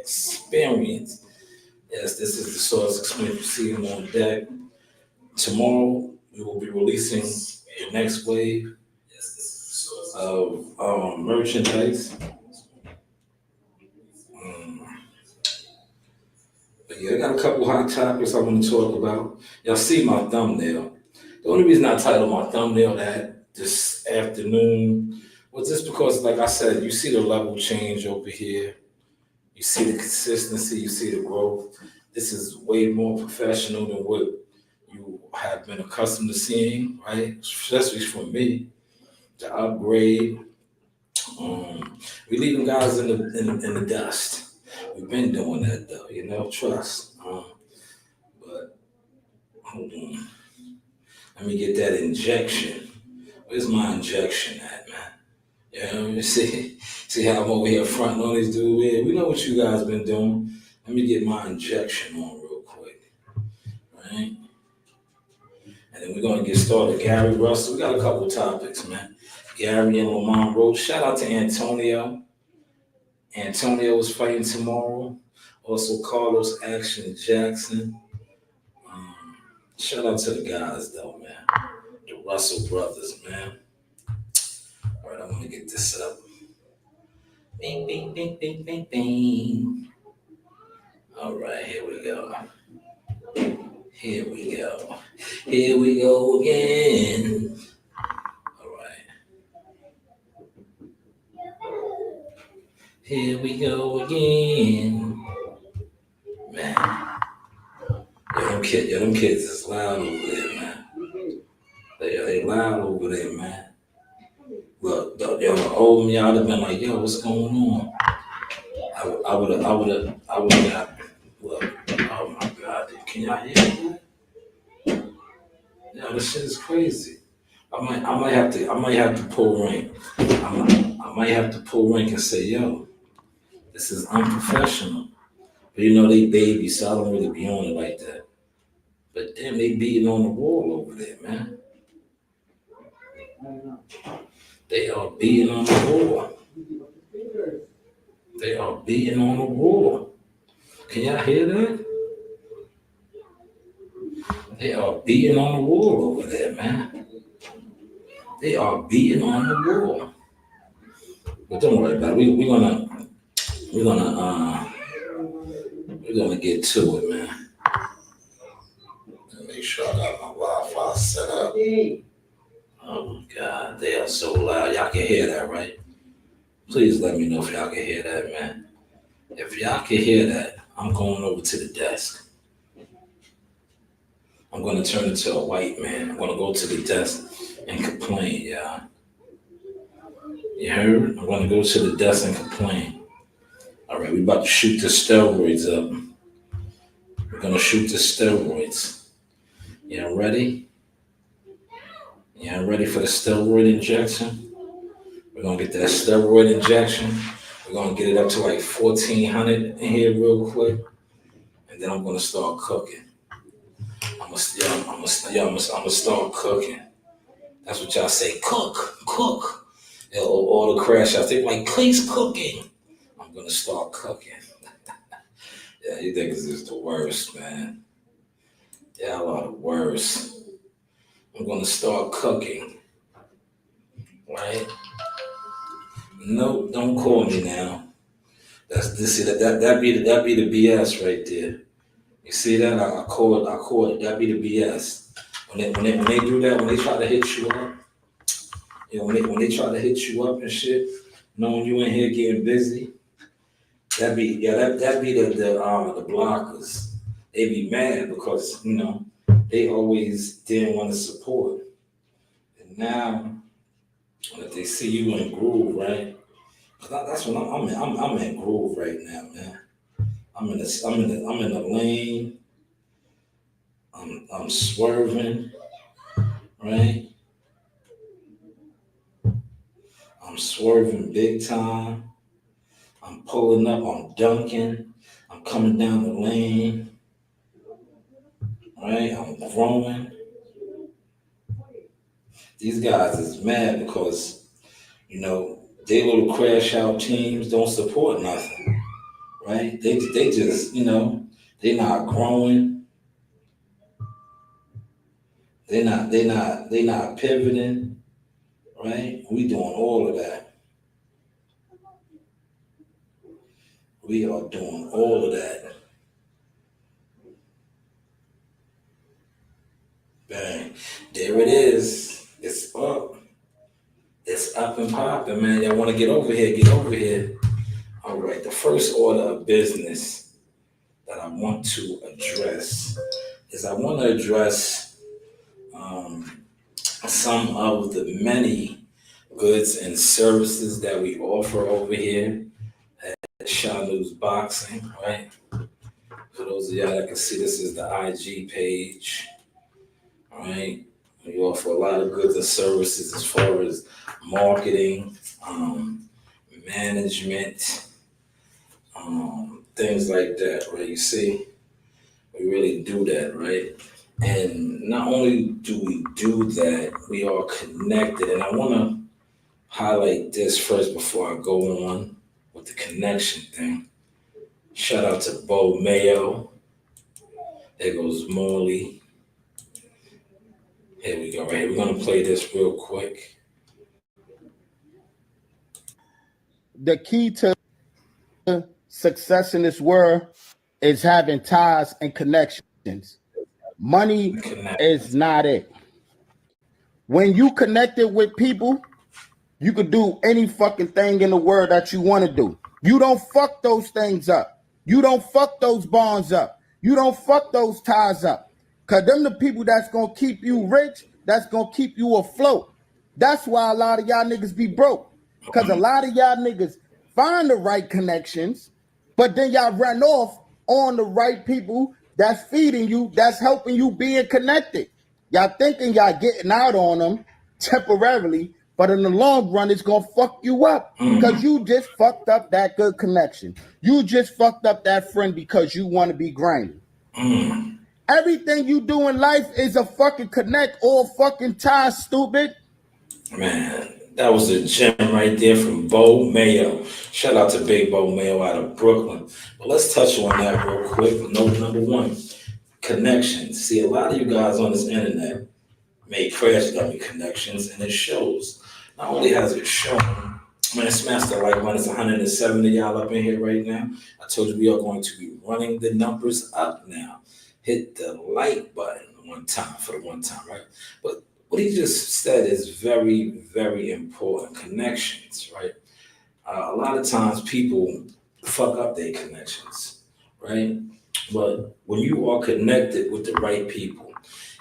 experience. Yes, this is the Source Experience. You see him on deck. Tomorrow, we will be releasing the next wave of merchandise. Um, but yeah, I got a couple hot topics I want to talk about. Y'all see my thumbnail. The only reason I titled my thumbnail that this afternoon was just because, like I said, you see the level change over here. You see the consistency, you see the growth. This is way more professional than what you have been accustomed to seeing, right? Especially from me. The upgrade. We leaving guys in the dust. We've been doing that though, trust. But hold on. Let me get that injection. Where's my injection at, man? Yeah, see how I'm over here fronting on this dude here. We know what you guys been doing. Let me get my injection on real quick, right? And then we're gonna get started. Gary Russell, we got a couple topics, man. Gary and Lamont Roach. Shout out to Antonio. Antonio is fighting tomorrow. Also Carlos Action Jackson. Shout out to the guys though, man. The Russell brothers, man. All right, I'm gonna get this up. Bing, bing, bing, bing, bing, bing. All right, here we go. Here we go. Here we go again. All right. Here we go again. Man. Them kids is loud over there, man. They loud over there, man. Look, y'all old me, I'd have been like, yo, what's going on? I would have got, look, oh my God, can y'all hear me? Yeah, this shit is crazy. I might have to pull rank. I might have to pull rank and say, yo, this is unprofessional. But they babies, so I don't really be on it like that. But damn, they beating on the wall over there, man. They are beating on the wall. They are beating on the wall. Can y'all hear that? They are beating on the wall over there, man. They are beating on the wall. But don't worry about it. We're gonna get to it, man. Make sure I got my Wi-Fi set up. Oh my God, they are so loud. Y'all can hear that, right? Please let me know if y'all can hear that, man. If y'all can hear that, I'm going over to the desk. I'm gonna turn into a white man. I'm gonna go to the desk and complain, y'all. You heard? I'm gonna go to the desk and complain. All right, we about to shoot the steroids up. We're gonna shoot the steroids. Y'all ready? Y'all ready for the steroid injection? We're gonna get that steroid injection. We're gonna get it up to like 1,400 in here real quick, and then I'm gonna start cooking. I'm gonna start cooking. That's what y'all say. Cook. All the crash outs, they like, please cooking. I'm gonna start cooking. Yeah, you think this is the worst, man. Y'all are the worst. I'm gonna start cooking. Right? Nope, don't call me now. That be the BS right there. You see that? I call it. That be the BS. When they do that, when they try to hit you up, when they try to hit you up and shit, knowing you in here getting busy, that be the blockers. They be mad because they always didn't want to support, and now if they see you in groove, right? That's what I'm in groove right now, man. I'm in the lane. I'm swerving, right? I'm swerving big time. I'm pulling up. I'm dunking. I'm coming down the lane, right? I'm growing. These guys is mad because they little crash out teams don't support nothing, right? They just, they're not growing. They not pivoting, right? We doing all of that. We are doing all of that. Bang. There it is. It's up. It's up and popping, man. Y'all want to get over here? Get over here. All right. The first order of business that I want to address is I want to address some of the many goods and services that we offer over here at Shanewz Boxing, right? For those of y'all that can see, this is the IG page, right? We offer a lot of goods and services as far as marketing, management, things like that, right? You see, we really do that, right? And not only do we do that, we are connected. And I want to highlight this first before I go on with the connection thing. Shout out to Bo Mayo. There goes Morley. Here we go, right here. We're going to play this real quick. The key to success in this world is having ties and connections. Money is not it. When you connected with people, you could do any fucking thing in the world that you want to do. You don't fuck those things up. You don't fuck those bonds up. You don't fuck those ties up. Because them the people that's going to keep you rich, that's going to keep you afloat. That's why a lot of y'all niggas be broke. Because a lot of y'all niggas find the right connections, but then y'all run off on the right people that's feeding you, that's helping you being connected. Y'all thinking y'all getting out on them temporarily, but in the long run, it's going to fuck you up because you just fucked up that good connection. You just fucked up that friend because you want to be grimy. Everything you do in life is a fucking connect or fucking tie, stupid. Man, that was a gem right there from Bo Mayo. Shout out to Big Bo Mayo out of Brooklyn. But let's touch on that real quick. Note number one, connections. See, a lot of you guys on this internet make Crash Dummy connections, and it shows. Not only has it shown, man, smash the like button. It's 170 y'all up in here right now. I told you we are going to be running the numbers up now. Hit the like button one time for the one time, right? But what he just said is very, very important. Connections, right? A lot of times people fuck up their connections, right? But when you are connected with the right people,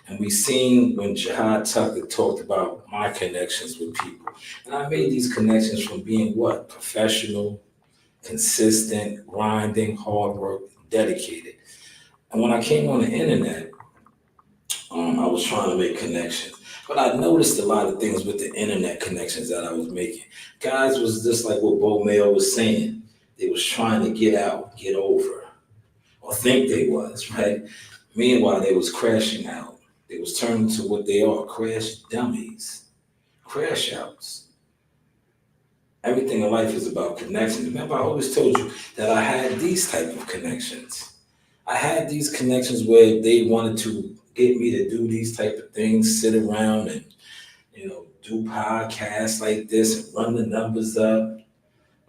and we seen when Jihad Tucker talked about my connections with people, and I made these connections from being what? Professional, consistent, grinding, hard work, dedicated. And when I came on the internet, I was trying to make connections. But I noticed a lot of things with the internet connections that I was making. Guys was just like what Bo Mayo was saying. They was trying to get out, get over, or think they was, right? Meanwhile, they was crashing out. They was turning to what they are, crash dummies, crash outs. Everything in life is about connections. Remember, I always told you that I had these type of connections. I had these connections where they wanted to get me to do these type of things, sit around and, do podcasts like this and run the numbers up,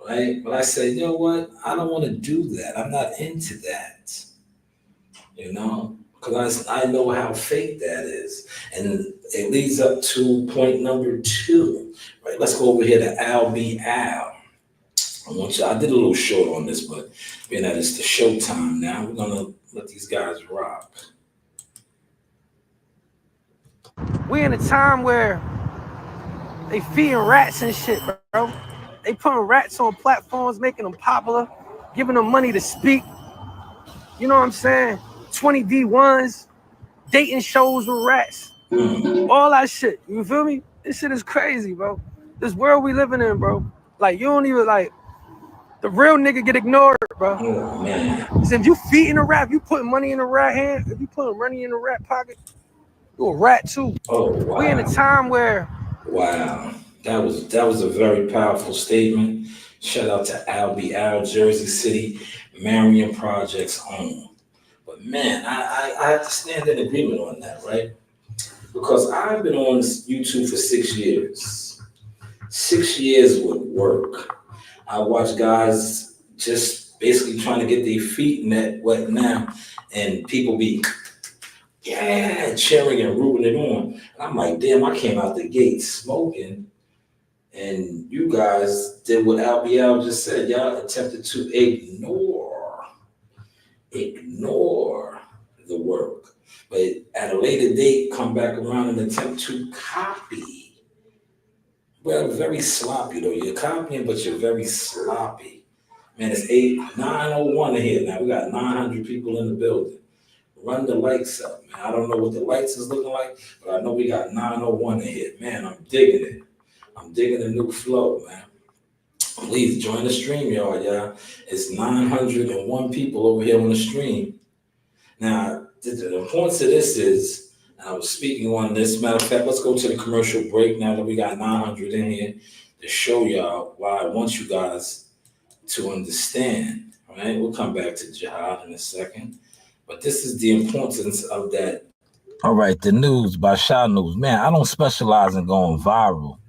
right? But I said, you know what? I don't want to do that. I'm not into that, because I know how fake that is. And it leads up to point number 2, right? Let's go over here to Al B. Al. I did a little short on this, but being that it's the showtime now, we're going to let these guys rock. We in a time where they feeding rats and shit, bro. They putting rats on platforms, making them popular, giving them money to speak. You know what I'm saying? 20 D1s, dating shows with rats. All that shit. You feel me? This shit is crazy, bro. This world we living in, bro. Like, you don't even, the real nigga get ignored, bro. Oh, man. If you feeding a rat, if you putting money in a rat hand, if you putting money in a rat pocket, you a rat too. Oh, wow. We in a time where... Wow. That was a very powerful statement. Shout out to Albie Al, Jersey City, Marion Projects home. But man, I have to stand in agreement on that, right? Because I've been on YouTube for 6 years. 6 years with work. I watch guys just basically trying to get their feet wet now, and people be cheering and rooting it on. And I'm like, damn, I came out the gate smoking, and you guys did what Albiel just said. Y'all attempted to ignore the work, but at a later date, come back around and attempt to copy. Well, very sloppy though. You're copying, but you're very sloppy. Man, it's 9:01 in here now. We got 900 people in the building. Run the lights up, man. I don't know what the lights is looking like, but I know we got 9:01 in here. Man, I'm digging it. I'm digging the new flow, man. Please join the stream, y'all. It's 901 people over here on the stream. Now, the importance of this is, I was speaking on this. Matter of fact, let's go to the commercial break now that we got 900 in here to show y'all why I want you guys to understand. All right, we'll come back to Jihad in a second. But this is the importance of that. All right, the news by Shanewz. Man, I don't specialize in going viral,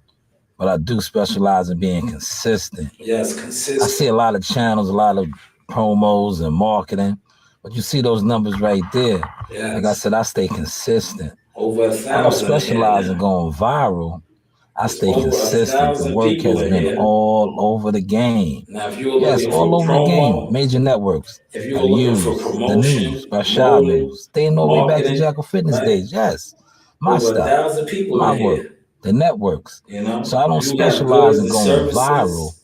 but I do specialize in being consistent. Yes, consistent. I see a lot of channels, a lot of promos and marketing, but you see those numbers right there. Yes. Like I said, I stay consistent. Over 1,000. I don't specialize in going viral. I stay consistent. The work has been all over the game. Now, if you're all over the game. Major networks. If you're looking for promotion, the news by Shanewz. Dating all the way back to Jackal Fitness days. Yes, my stuff, my work, the networks. So I don't specialize in going viral.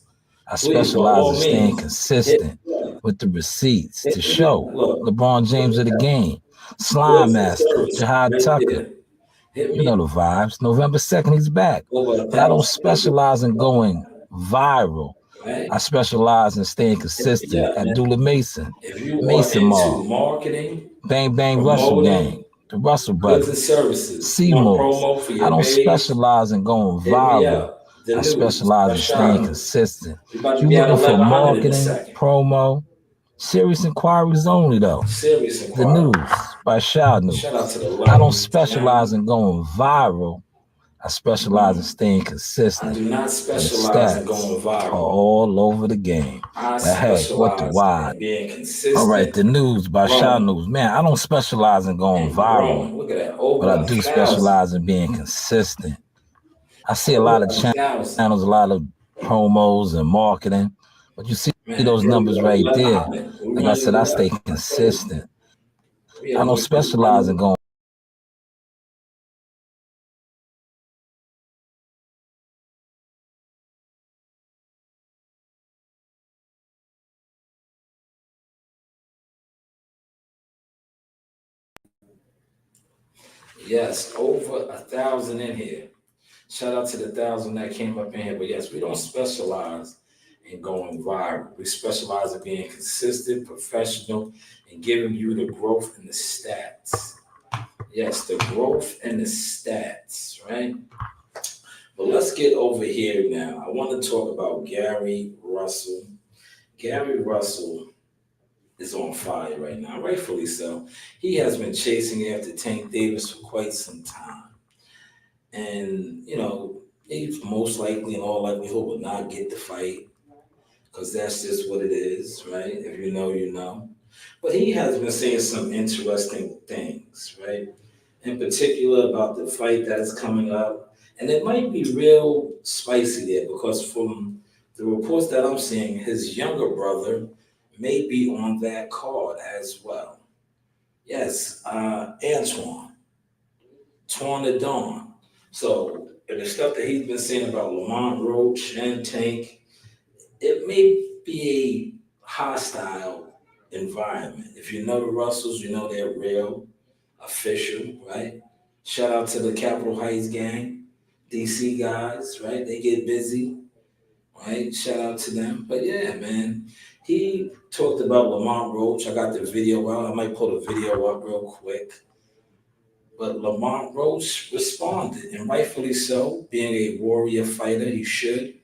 I specialize in staying consistent with the receipts to show. LeBron James of the game, Slime Master, Jihad Tucker. You know the vibes. November 2nd, he's back. But I don't specialize in going viral. I specialize in staying consistent at Dula Mason, Mason Mall, Bang Bang Russell Gang, the Russell Brothers, Seymour's. I don't specialize in going viral. I specialize in staying consistent. You looking for marketing, promo, serious inquiries only though. The news by Shanewz. I don't specialize in going viral. I specialize in staying consistent. I do not specialize in going viral. All over the game. But hey, what the why? All right, the news by Shanewz. Man, I don't specialize in going viral, but I do specialize in being consistent. I see a lot of channels, a lot of promos and marketing, but you see those numbers right there. Like I said, I stay consistent. I don't specialize in going. Yes, over 1,000 in here. Shout out to the 1,000 that came up in here. But yes, we don't specialize in going viral. We specialize in being consistent, professional, and giving you the growth and the stats. Yes, the growth and the stats, right? But let's get over here now. I want to talk about Gary Russell. Gary Russell is on fire right now, rightfully so. He has been chasing after Tank Davis for quite some time. And, he most likely, in all likelihood, will not get the fight because that's just what it is, right? If you know, you know. But he has been saying some interesting things, right? In particular about the fight that is coming up. And it might be real spicy there because from the reports that I'm seeing, his younger brother may be on that card as well. Yes, Antoine the Dawn. So the stuff that he's been saying about Lamont Roach and Tank, it may be a hostile environment. If you know the Russells, you know they're real, official, right? Shout out to the Capitol Heights gang, DC guys, right? They get busy, right? Shout out to them. But yeah, man, he talked about Lamont Roach. I got the video out. I might pull the video up real quick. But Lamont Roach responded, and rightfully so, being a warrior fighter, he should,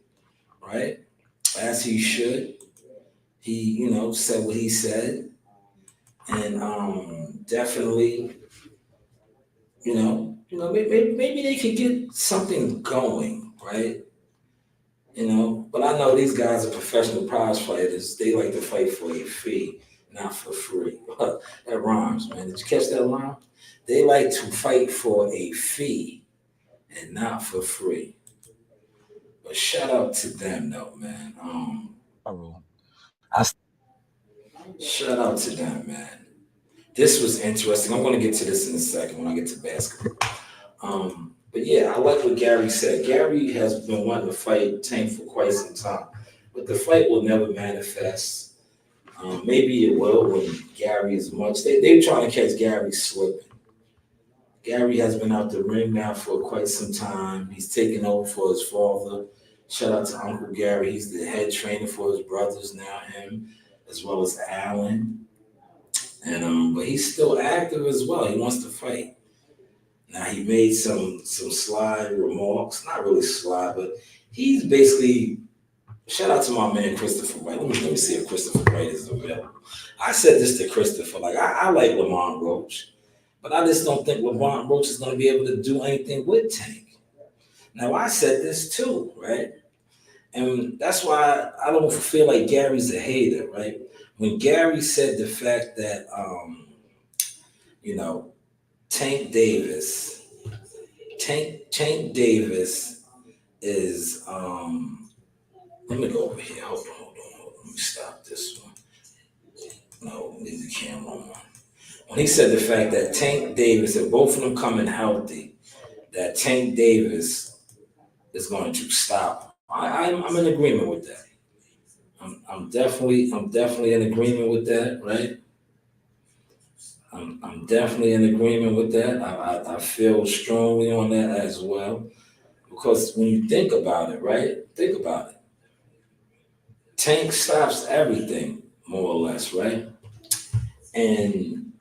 right? as he should. He, said what he said, and definitely, maybe they could get something going, right? But I know these guys are professional prize fighters. They like to fight for a fee, not for free. That rhymes, man. Did you catch that rhyme? They like to fight for a fee and not for free. But shout out to them, though, man. Shout out to them, man. This was interesting. I'm going to get to this in a second when I get to basketball. But yeah, I like what Gary said. Gary has been wanting to fight Tank for quite some time, but the fight will never manifest. Maybe it will when Gary is much. They're trying to catch Gary slipping. Gary has been out the ring now for quite some time. He's taken over for his father. Shout out to Uncle Gary. He's the head trainer for his brothers now, him, as well as Alan. And but he's still active as well. He wants to fight. Now he made some sly remarks, not really sly, but he's basically, shout out to my man Christopher Wright. Let me see if Christopher Wright is available. I said this to Christopher, like I like Lamont Roach, but I just don't think Lamont Roach is going to be able to do anything with Tank. Now I said this too, right? And that's why I don't feel like Gary's a hater, right? When Gary said the fact that, Tank Davis is let me go over here. Hold on. Let me stop this one. No, leave the camera on. When he said the fact that Tank Davis, if both of them coming healthy, that Tank Davis is going to stop. I'm in agreement with that. I'm definitely in agreement with that, right? I'm definitely in agreement with that. I feel strongly on that as well. Because when you think about it, right? Think about it. Tank stops everything, more or less, right? And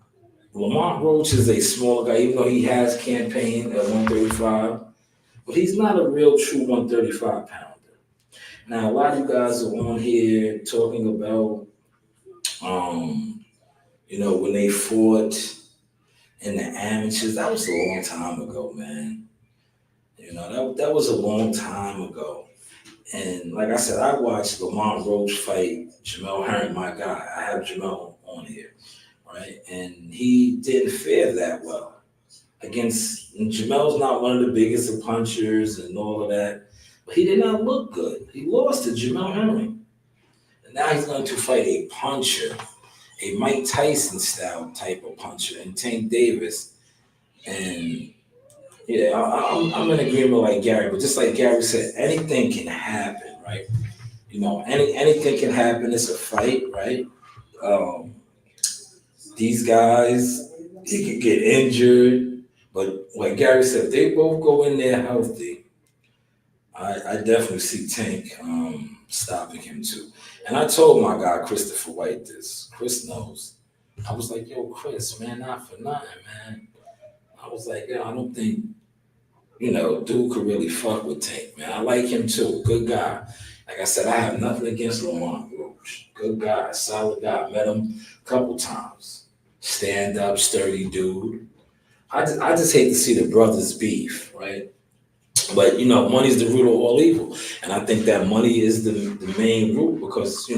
Lamont Roach is a small guy, even though he has campaigned at 135, but he's not a real true 135 pounder. Now, a lot of you guys are on here talking about, when they fought in the amateurs. That was a long time ago, man. That was a long time ago. And like I said, I watched Lamont Roach fight Jamel Herring, my guy. I have Jamel on here, right? And he didn't fare that well against. And Jamel's not one of the biggest of punchers and all of that, but he did not look good. He lost to Jamel Herring, and now he's going to fight a puncher, a Mike Tyson style type of puncher, and Tank Davis. And yeah, I'm in agreement like Gary, but just like Gary said, anything can happen, right? Anything can happen. It's a fight, right? These guys, he could get injured, but like Gary said, if they both go in there healthy, I definitely see Tank stopping him too. And I told my guy Christopher White this. Chris knows. I was like, yo, Chris, man, not for nothing, man. I was like, yo, I don't think, dude could really fuck with Tank, man. I like him too. Good guy. Like I said, I have nothing against Lamont Roach. Good guy, solid guy. Met him a couple times. Stand up, sturdy dude. I just hate to see the brothers beef, right? But money's the root of all evil, and I think that money is the main root because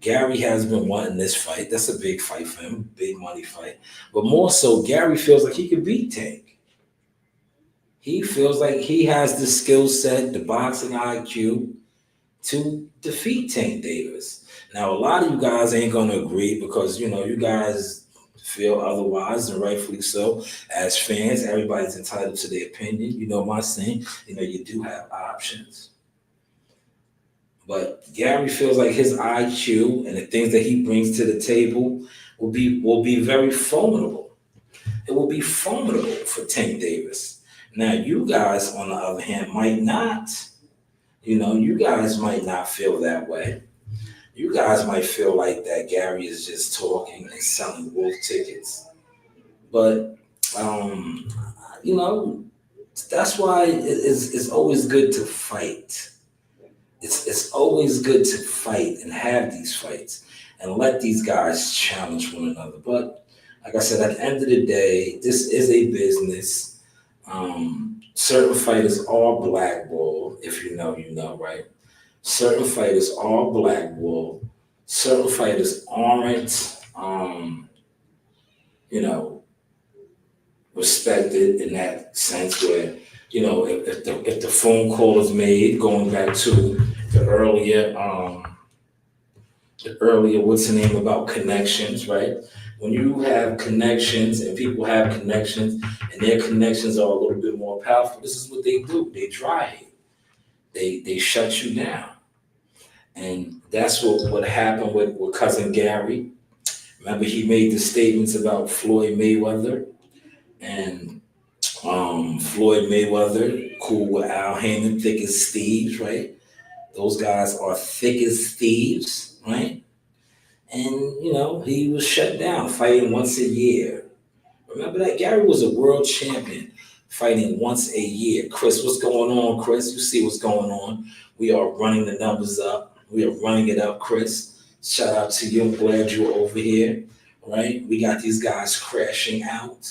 Gary has been wanting this fight. That's a big fight for him, big money fight. But more so, Gary feels like he could beat Tank. He feels like he has the skill set, the boxing IQ to defeat Tank Davis. Now, a lot of you guys ain't gonna agree because you guys feel otherwise, and rightfully so. As fans, everybody's entitled to their opinion. You know my saying. You do have options. But Gary feels like his IQ and the things that he brings to the table will be very formidable. It will be formidable for Tank Davis. Now, you guys, on the other hand, might not. You guys might not feel that way. You guys might feel like that Gary is just talking and selling wolf tickets. But, that's why it's always good to fight. it's always good to fight and have these fights and let these guys challenge one another. But like I said, at the end of the day, this is a business. Certain fighters are blackballed. If you know, you know, right? Certain fighters are blackballed. Certain fighters aren't, you know, respected in that sense where, you know, if the phone call is made, going back to the earlier what's the name about connections, right? When you have connections and people have connections and their connections are a little bit more powerful, this is what they do. They dry it. They shut you down. And that's what happened with cousin Gary. Remember he made the statements about Floyd Mayweather and Floyd Mayweather, cool with Al Heyman, thick as thieves, right? Those guys are thick as thieves, right? And you know, he was shut down fighting once a year. Remember that? Gary was a world champion fighting once a year. Chris, what's going on, Chris? You see what's going on. We are running the numbers up. We are running it up, Chris. Shout out to you. I'm glad you're over here, right? We got these guys crashing out.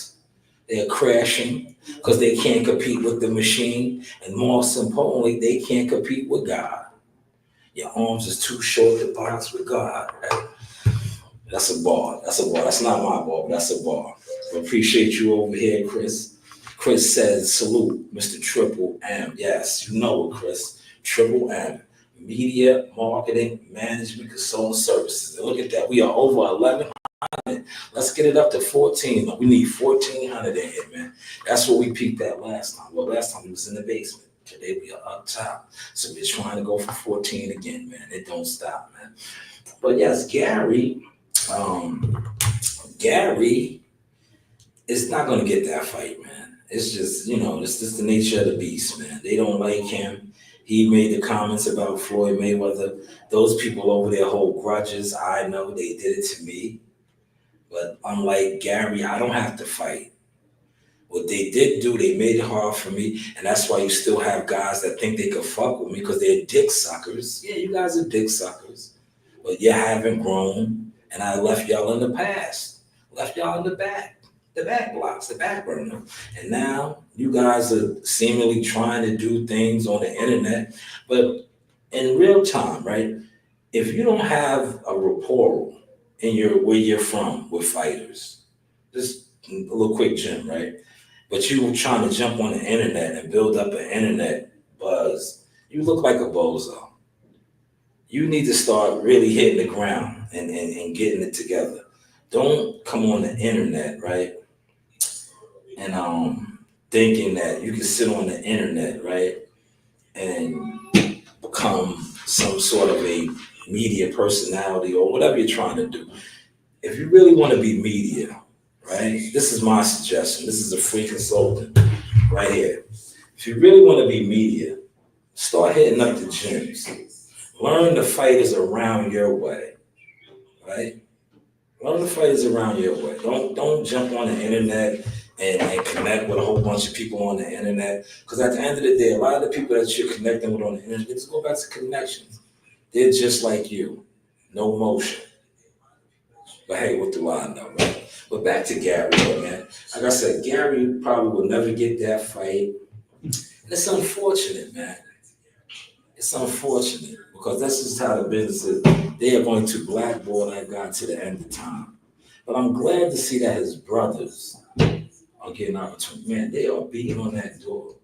They're crashing because they can't compete with the machine. And most importantly, they can't compete with God. Your arms is too short to box with God, right? That's a bar. That's a bar. That's not my bar, but that's a bar. I appreciate you over here, Chris. Chris says, salute, Mr. Triple M. Yes, you know it, Chris. Triple M. Media, marketing, management, consulting services. And look at that. We are over 1100. Let's get it up to 14. We need 1,400 in here, man. That's what we peaked at last time. Well, last time we was in the basement. Today we are up top. So we're trying to go for 14 again, man. It don't stop, man. But yes, Gary is not going to get that fight, man. It's just, you know, it's just the nature of the beast, man. They don't like him. He made the comments about Floyd Mayweather. Those people over there hold grudges. I know they did it to me. But unlike Gary, I don't have to fight. What they did do, they made it hard for me. And that's why you still have guys that think they could fuck with me because they're dick suckers. Yeah, you guys are dick suckers. But you haven't grown. And I left y'all in the past. Left y'all in the back blocks, the back burner. And now you guys are seemingly trying to do things on the internet. But in real time, right? If you don't have a rapport in where you're from with fighters, just a little quick gym, right? But you were trying to jump on the internet and build up an internet buzz, you look like a bozo. You need to start really hitting the ground and getting it together. Don't come on the internet, right? And thinking that you can sit on the internet, right? And become some sort of a media personality or whatever you're trying to do. If you really want to be media, right? This is my suggestion. This is a free consultant right here. If you really want to be media, start hitting up the gyms. Learn the fighters around your way, right? Learn the fighters around your way. Don't jump on the internet and connect with a whole bunch of people on the internet. Because at the end of the day, a lot of the people that you're connecting with on the internet, let's go back to connections. They're just like you. No emotion. But hey, what do I know, right? But back to Gary, man. Like I said, Gary probably will never get that fight. And it's unfortunate, man. It's unfortunate because this is how the business is. They are going to blackball that guy to the end of time. But I'm glad to see that his brothers are getting opportunity. Man, they are beating on that door.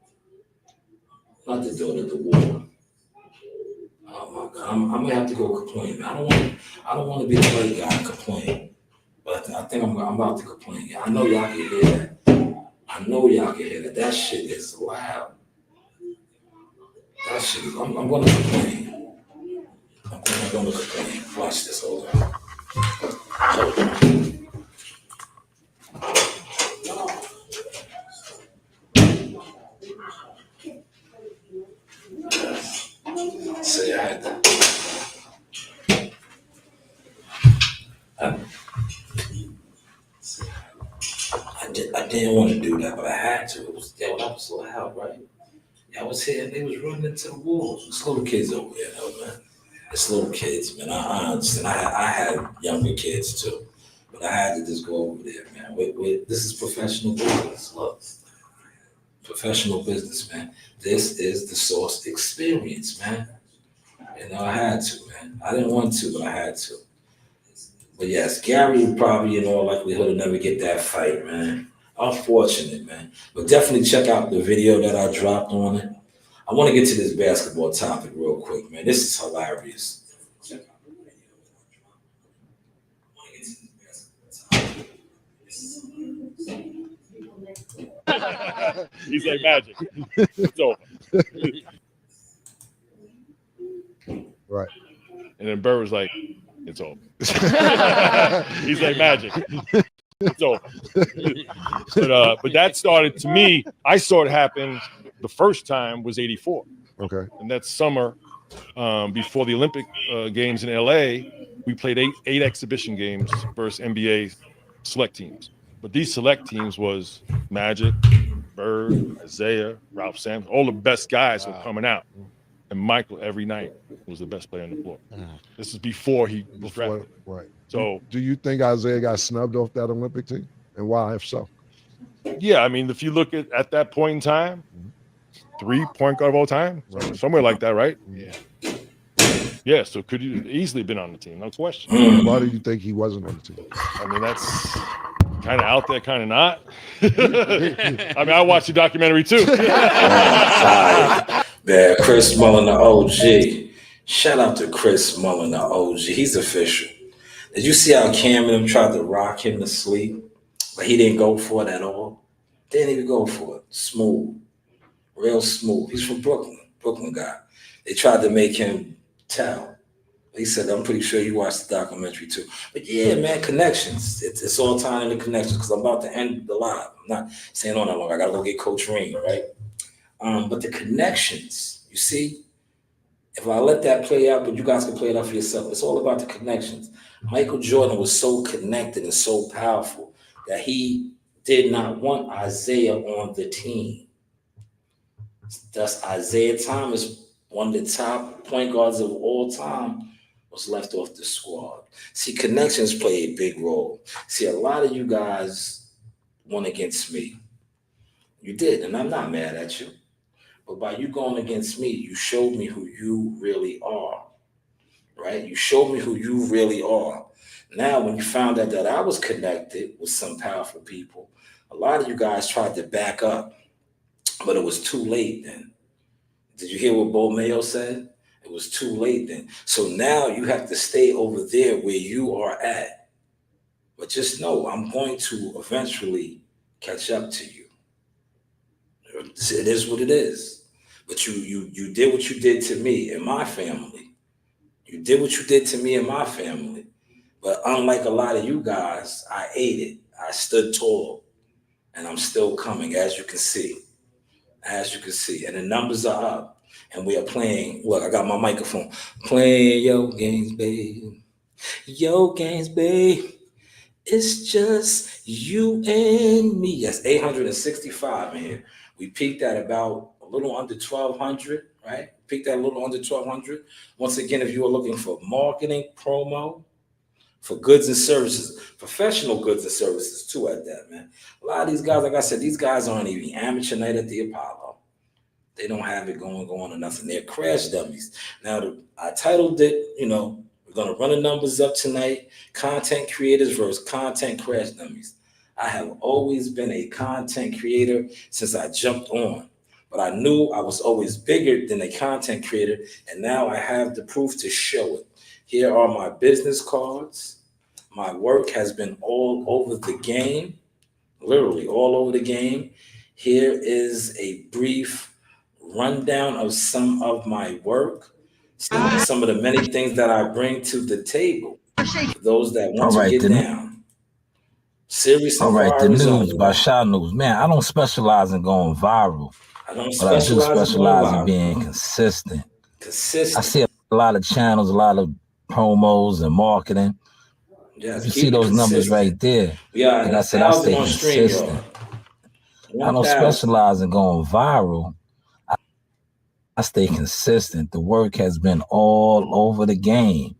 Not the door, the wall. Oh my God, I'm gonna have to go complain. I don't want to be the white guy and complain. But I think I'm about to complain. I know y'all can hear that. I know y'all can hear that. That shit is loud. That shit is, I'm gonna complain. I'm gonna complain. Watch this, hold on. Hold on. Say I had to. I didn't want to do that, but I had to. That was so loud, right? That was here and they was running into the wall. It's little kids over there, though, man. It's little kids, man. I understand. I had younger kids too, but I had to just go over there, man. This is professional business. Look, professional business, man. This is the Source experience, man. You know, I had to, man. I didn't want to, but I had to. But yes, Gary would probably, in all likelihood, will never get that fight, man. Unfortunate, man. But definitely check out the video that I dropped on it. I want to get to this basketball topic real quick, man. This is hilarious. Check out the video that I dropped. I want to get to this basketball topic. He's like magic. It's over. Right. And then Burr was like, it's over. He's like magic. It's over. But that started, to me, I saw it happen the first time was 84. Okay. And that summer, before the Olympic Games in LA, we played eight exhibition games versus NBA select teams. But these select teams was Magic, Bird, Isaiah, Ralph Sampson, all the best guys were coming out. And Michael every night was the best player on the floor. This is before he was drafted. Right. So do you think Isaiah got snubbed off that Olympic team? And why, if so? Yeah, I mean, if you look at that point in time, 3 point guard of all time, somewhere like that, right? Yeah. Yeah, so could you easily been on the team, no question. Why do you think he wasn't on the team? I mean, that's kind of out there, kind of not. I mean, I watched the documentary too. Man, Chris Mullen, the OG. Shout out to Chris Mullen, the OG. He's official. Did you see how Cam and him tried to rock him to sleep? But he didn't go for it at all. Didn't even go for it. Smooth. Real smooth. He's from Brooklyn. Brooklyn guy. They tried to make him tell. He said, I'm pretty sure you watched the documentary too. But yeah, man, connections. It's all time in the connections because I'm about to end the live. I'm not saying on that long. I got to go get Coach Ream, right? But the connections, you see, if I let that play out, but you guys can play it out for yourself, it's all about the connections. Michael Jordan was so connected and so powerful that he did not want Isaiah on the team. Thus, Isaiah Thomas, one of the top point guards of all time, was left off the squad. See, connections play a big role. See, a lot of you guys went against me. You did, and I'm not mad at you. But by you going against me, you showed me who you really are, right? You showed me who you really are. Now, when you found out that I was connected with some powerful people, a lot of you guys tried to back up, but it was too late then. Did you hear what Bo Mayo said? It was too late then. So now you have to stay over there where you are at. But just know, I'm going to eventually catch up to you. It is what it is. But you did what you did to me and my family. You did what you did to me and my family. But unlike a lot of you guys, I ate it. I stood tall. And I'm still coming, as you can see. As you can see. And the numbers are up. And we are playing. Look, I got my microphone. Playing your games, babe. Your games, babe. It's just you and me. Yes, 865 in here. We peaked at about a little under 1,200, right? Peaked at a little under 1,200. Once again, if you are looking for marketing, promo, for goods and services, professional goods and services too at that, man. A lot of these guys, like I said, these guys aren't even amateur night at the Apollo. They don't have it going or nothing. They're crash dummies. Now, I titled it, we're going to run the numbers up tonight. Content creators versus content crash dummies. I have always been a content creator since I jumped on, but I knew I was always bigger than a content creator, and now I have the proof to show it. Here are my business cards. My work has been all over the game, literally all over the game. Here is a brief rundown of some of my work, some of the many things that I bring to the table for those that want to get down. Serious. All right, the news by Shanewz. Man, I don't specialize in going viral, but I do specialize in being consistent. I see a lot of channels, a lot of promos and marketing. Yes, you see those numbers right there. Yeah, like I said, I stay consistent. I don't specialize in going viral. I stay consistent. The work has been all over the game.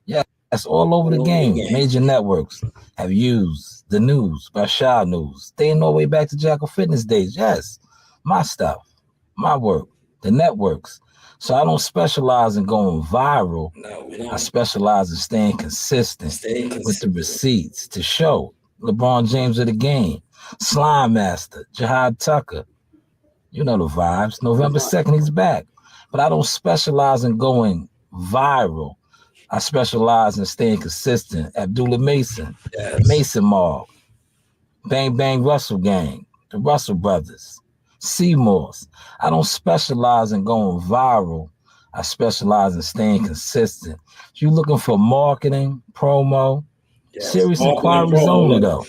Yeah, that's all over the game. Major networks have used the news by Shanewz. Dating all the way back to Jackal Fitness days. Yes, my stuff, my work, the networks. So I don't specialize in going viral. No, we don't. I specialize in staying consistent with the receipts to show. LeBron James of the game, Slime Master, Jihad Tucker. You know the vibes. November 2nd, he's back. But I don't specialize in going viral. I specialize in staying consistent. Abdullah Mason, Mason Mob, Bang Bang Russell Gang, the Russell Brothers, Seymour's. I don't specialize in going viral. I specialize in staying consistent. If you're looking for marketing, promo, serious inquiries only though.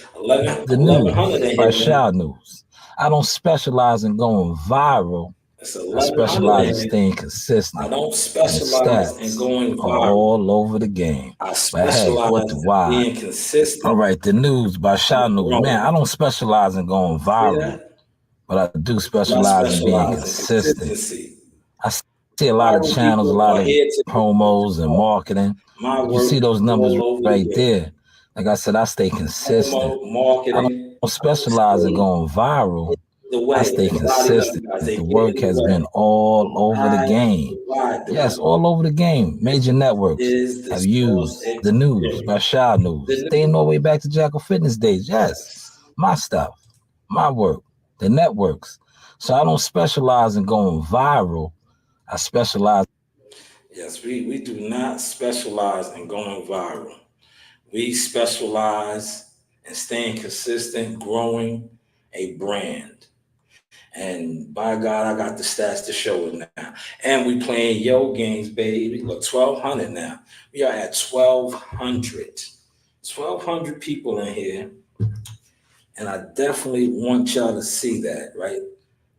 The news by Shanewz. I don't specialize in going viral. I specialize in staying consistent. I don't specialize in going viral. All over the game. I specialize in being consistent. All right, the news by Shanewz. Man, I don't specialize in going viral, but I do specialize in being consistent. I see a lot of channels, a lot of promos and marketing. You see those numbers right there. Like I said, I stay consistent. I don't specialize in going viral. I stay consistent. The work has been all over the game. Yes, all over the game. Major networks have used the news by Shanewz. Dating all the way back to Jackal Fitness days. Yes, my stuff, my work, the networks. So I don't specialize in going viral. I specialize. Yes, we do not specialize in going viral. We specialize in staying consistent, growing a brand. And by God, I got the stats to show it now. And we playing yo games, baby. Look, 1,200 now. We are at 1,200. 1,200 people in here. And I definitely want y'all to see that, right?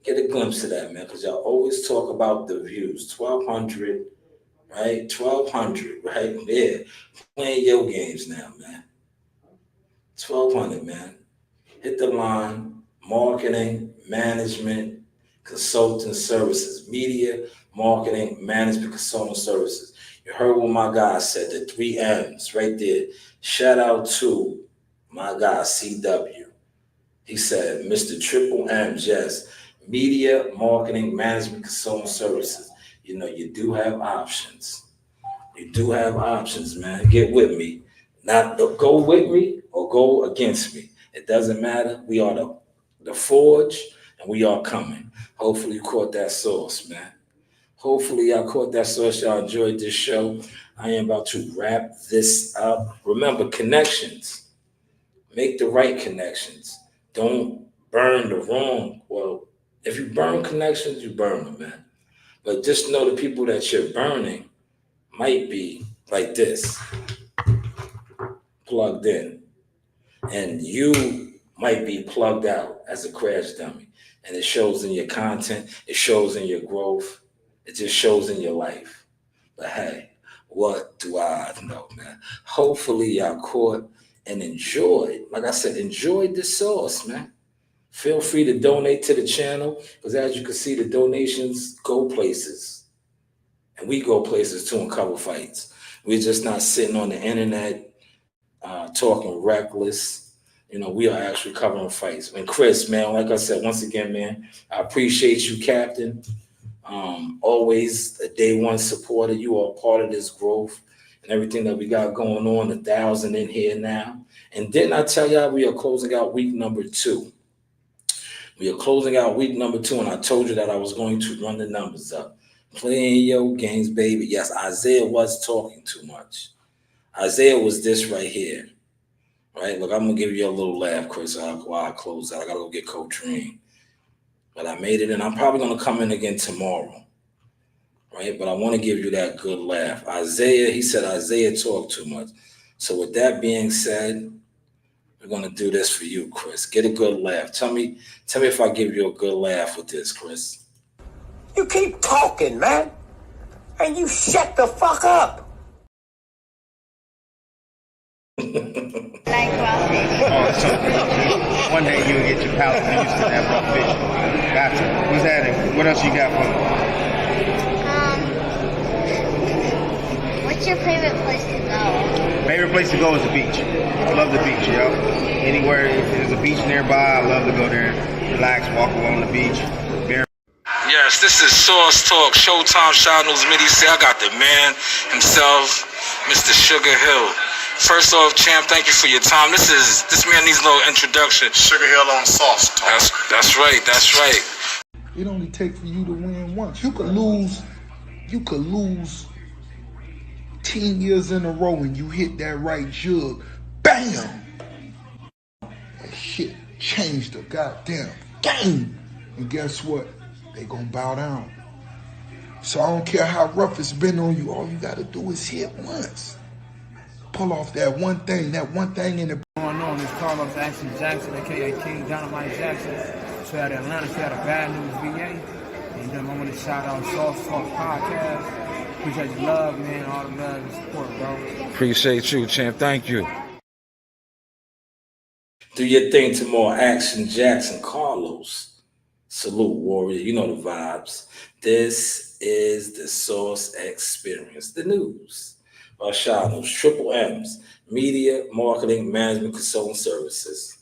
Get a glimpse of that, man, because y'all always talk about the views. 1,200, right? 1,200, right? Yeah. Playing yo games now, man. 1,200, man. Hit the line. Marketing, management, consulting services, media, marketing, management, consulting services. You heard what my guy said, the 3 M's right there. Shout out to my guy, CW. He said, Mr. Triple M's, yes. Media, marketing, management, consulting services. You know, you do have options. You do have options, man. Get with me. Not go with me or go against me. It doesn't matter. We are the forge, and we are coming. Hopefully you caught that sauce, man. Hopefully y'all caught that sauce. Y'all enjoyed this show. I am about to wrap this up. Remember, connections. Make the right connections. Don't burn the wrong. Well, if you burn connections, you burn them, man. But just know the people that you're burning might be like this, plugged in. And you might be plugged out as a crash dummy. And it shows in your content. It shows in your growth. It just shows in your life. But hey, what do I know, man? Hopefully y'all caught and enjoyed. Like I said, enjoyed the sauce, man. Feel free to donate to the channel, because as you can see, the donations go places. And we go places too and cover fights. We're just not sitting on the internet talking reckless. You know, we are actually covering fights. And Chris, man, like I said, once again, man, I appreciate you, Captain. Always a day one supporter. You are part of this growth and everything that we got going on. 1,000 in here now. And didn't I tell y'all we are closing out week number 2? We are closing out week number 2, and I told you that I was going to run the numbers up. Playing yo games, baby. Yes, Isaiah was talking too much. Isaiah was this right here. Right, look, I'm gonna give you a little laugh, Chris, while I close out. I gotta go get Coach Ream. But I made it in. I'm probably gonna come in again tomorrow. Right, but I want to give you that good laugh. Isaiah, he said Isaiah talked too much. So with that being said, we're gonna do this for you, Chris. Get a good laugh. Tell me if I give you a good laugh with this, Chris. You keep talking, man, and you shut the fuck up. Like raw fish. Oh, so one day you'll get your palate used to that raw fish. Gotcha. What's that? What else you got for me? What's your favorite place to go? Favorite place to go is the beach. I love the beach, yo. Anywhere if there's a beach nearby, I love to go there, relax, walk along the beach. Yes, this is Source Talk, Showtime, Shanewz, Midi. Say I got the man himself, Mr. Sugar Hill. First off, champ, thank you for your time. This man needs a little introduction. Sugar Hill on Sauce Talk. That's right. It only takes for you to win once. You could lose 10 years in a row and you hit that right jug. Bam! That shit changed the goddamn game. And guess what? They gonna bow down. So I don't care how rough it's been on you. All you gotta do is hit once. Pull off that one thing in the... Going on is Carlos Action Jackson, aka King Dynamite Jackson. Straight out of Atlanta, straight out of Bad News, VA. And then I want to shout out Sauce Talk Podcast. Appreciate your love, man. All the love and support, bro. Appreciate you, champ. Thank you. Do your thing to more Action Jackson, Carlos. Salute, warrior. You know the vibes. This is the Source Experience, the news. Shanewz, Triple M's, Media, Marketing, Management, Consulting Services.